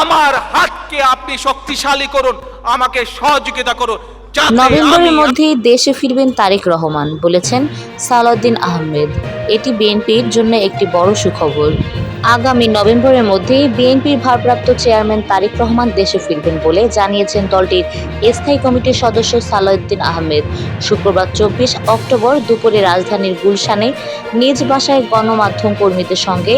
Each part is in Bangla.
আমার হাতকে আপনি শক্তিশালী করুন, আমাকে সহযোগিতা করুন। নভেম্বরের মধ্যেই দেশে ফিরবেন তারেক রহমান, বলেছেন সালাউদ্দিন আহমেদ। এটি বিএনপির জন্য একটি বড় সুখবর। আগামী নভেম্বরের মধ্যেই বিএনপির ভারপ্রাপ্ত চেয়ারম্যান তারেক রহমান দেশে ফিরবেন বলে জানিয়েছেন দলটির স্থায়ী কমিটির সদস্য সালাউদ্দিন আহমেদ। শুক্রবার 24 অক্টোবর দুপুরে রাজধানীর গুলশানে নিজ বাসায় গণমাধ্যম কর্মীদের সঙ্গে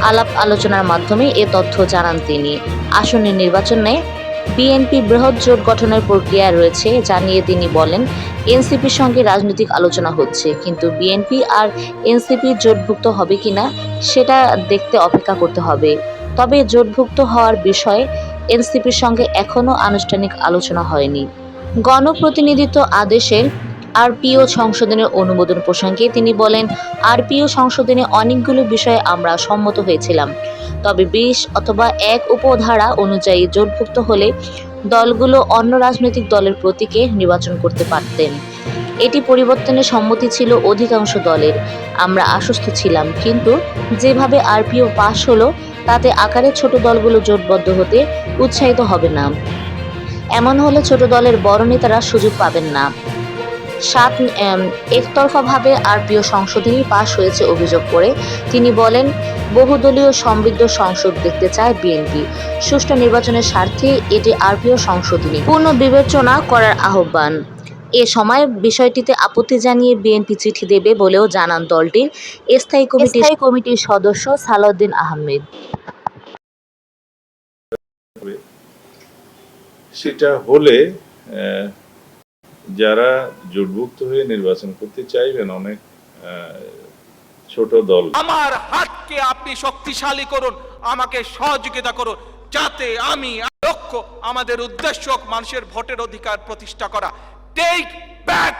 আলাপ আলোচনার মাধ্যমে এ তথ্য জানান তিনি। আসন্ন নির্বাচনে বিএনপি বৃহৎ জোট গঠনের প্রক্রিয়ায় রয়েছে জানিয়ে তিনি বলেন, এনসিপির সঙ্গে রাজনৈতিক আলোচনা হচ্ছে, কিন্তু বিএনপি আর এনসিপি জোটভুক্ত হবে কিনা সেটা দেখতে অপেক্ষা করতে হবে। তবে জোটভুক্ত হওয়ার বিষয়ে এনসিপির সঙ্গে এখনও আনুষ্ঠানিক আলোচনা হয়নি। গণপ্রতিনিধিত্ব আদেশের আরপিও সংশোধনের অনুমোদন প্রসঙ্গে তিনি বলেন, আরপিও সংশোধনে অনেকগুলো বিষয়ে আমরা সম্মত হয়েছিলাম। তবে 20 অথবা 1 উপধারা অনুযায়ী জোটভুক্ত হলে দলগুলো অন্য রাজনৈতিক দলের প্রতীকে নির্বাচন করতে পারতেন। এটি পরিবর্তনের সম্মতি ছিল অধিকাংশ দলের। আমরা আশ্বস্ত ছিলাম, কিন্তু যেভাবে আরপিও পাশ হলো তাতে আকারে ছোট দলগুলো জোটবদ্ধ হতে উৎসাহিত হবে না। এমন হলে ছোট দলের বড় নেতারা সুযোগ পাবেন না। একতরফাভাবে আরপিও সংশোধনী পাশ হয়েছে অভিযোগ করে তিনি বলেন, বহুদলীয় সমৃদ্ধ সংসদ দেখতে চায় বিএনপি। সুষ্ঠু নির্বাচনের স্বার্থে এটি আরপিও সংশোধনী পুনর্বিবেচনা করার আহ্বান। এ সময় বিষয়টিতে আপত্তি জানিয়ে বিএনপি চিঠি দেবে বলেও জানান দলটির স্থায়ী কমিটির সদস্য সালাউদ্দিন আহমেদ। সেটা হলে যারা জোটভুক্ত হয়ে নির্বাচন করতে চাইবেন, অনেক ছোট দল, আমার হাতকে আপনি শক্তিশালী করুন, আমাকে সহযোগিতা করুন, যাতে আমি লক্ষ্য, আমাদের উদ্দেশ্য মানুষের ভোটের অধিকার প্রতিষ্ঠা করা। Take back